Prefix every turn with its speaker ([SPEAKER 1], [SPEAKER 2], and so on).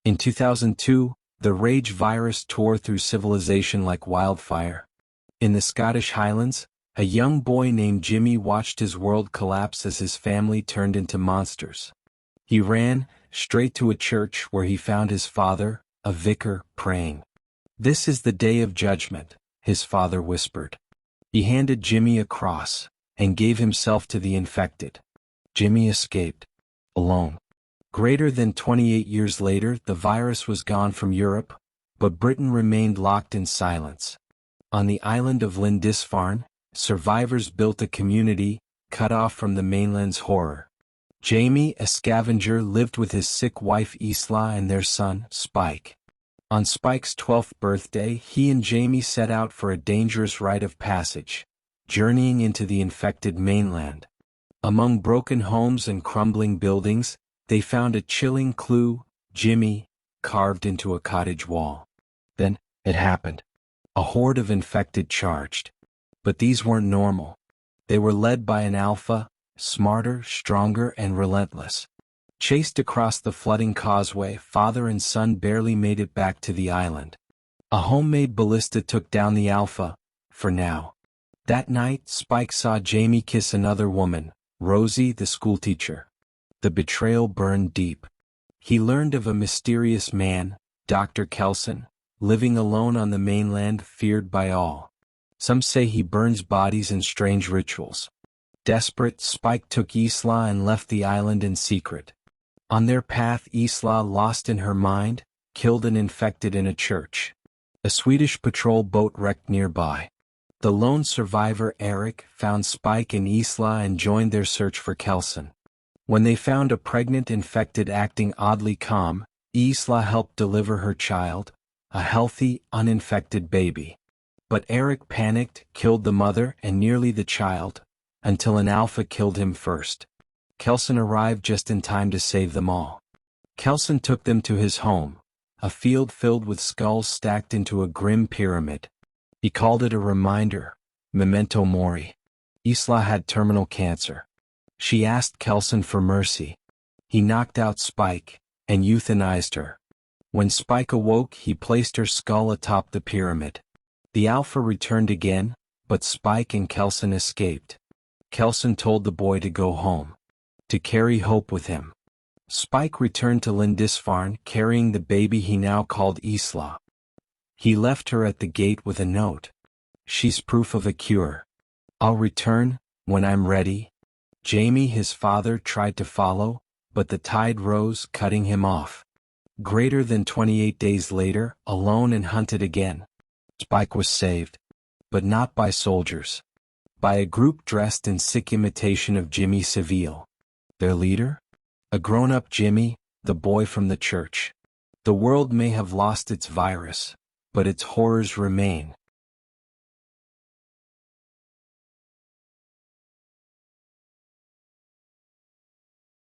[SPEAKER 1] In 2002, the Rage virus tore through civilization like wildfire. In the Scottish Highlands, a young boy named Jimmy watched his world collapse as his family turned into monsters. He ran straight to a church where he found his father, a vicar, praying. "This is the day of judgment," his father whispered. He handed Jimmy a cross and gave himself to the infected. Jimmy escaped, alone. Greater than 28 years later, the virus was gone from Europe, but Britain remained locked in silence. On the island of Lindisfarne, survivors built a community, cut off from the mainland's horror. Jamie, a scavenger, lived with his sick wife Isla and their son, Spike. On Spike's 12th birthday, he and Jamie set out for a dangerous rite of passage, journeying into the infected mainland. Among broken homes and crumbling buildings, they found a chilling clue: Jimmy, carved into a cottage wall. Then, it happened. A horde of infected charged. But these weren't normal. They were led by an alpha, smarter, stronger, and relentless. Chased across the flooding causeway, father and son barely made it back to the island. A homemade ballista took down the alpha, for now. That night, Spike saw Jamie kiss another woman, Rosie, the schoolteacher. The betrayal burned deep. He learned of a mysterious man, Dr. Kelson, living alone on the mainland, feared by all. Some say he burns bodies in strange rituals. Desperate, Spike took Isla and left the island in secret. On their path, Isla, lost in her mind, killed an infected in a church. A Swedish patrol boat wrecked nearby. The lone survivor, Eric, found Spike and Isla and joined their search for Kelson. When they found a pregnant infected acting oddly calm, Isla helped deliver her child, a healthy, uninfected baby. But Eric panicked, killed the mother and nearly the child, until an alpha killed him first. Kelson arrived just in time to save them all. Kelson took them to his home, a field filled with skulls stacked into a grim pyramid. He called it a reminder, memento mori. Isla had terminal cancer. She asked Kelson for mercy. He knocked out Spike and euthanized her. When Spike awoke, he placed her skull atop the pyramid. The alpha returned again, but Spike and Kelson escaped. Kelson told the boy to go home, to carry hope with him. Spike returned to Lindisfarne, carrying the baby he now called Isla. He left her at the gate with a note. "She's proof of a cure. I'll return when I'm ready." Jamie, his father, tried to follow, but the tide rose, cutting him off. Greater than 28 days later, alone and hunted again, Spike was saved. But not by soldiers. By a group dressed in sick imitation of Jimmy Seville. Their leader? A grown-up Jimmy, the boy from the church. The world may have lost its virus, but its horrors remain.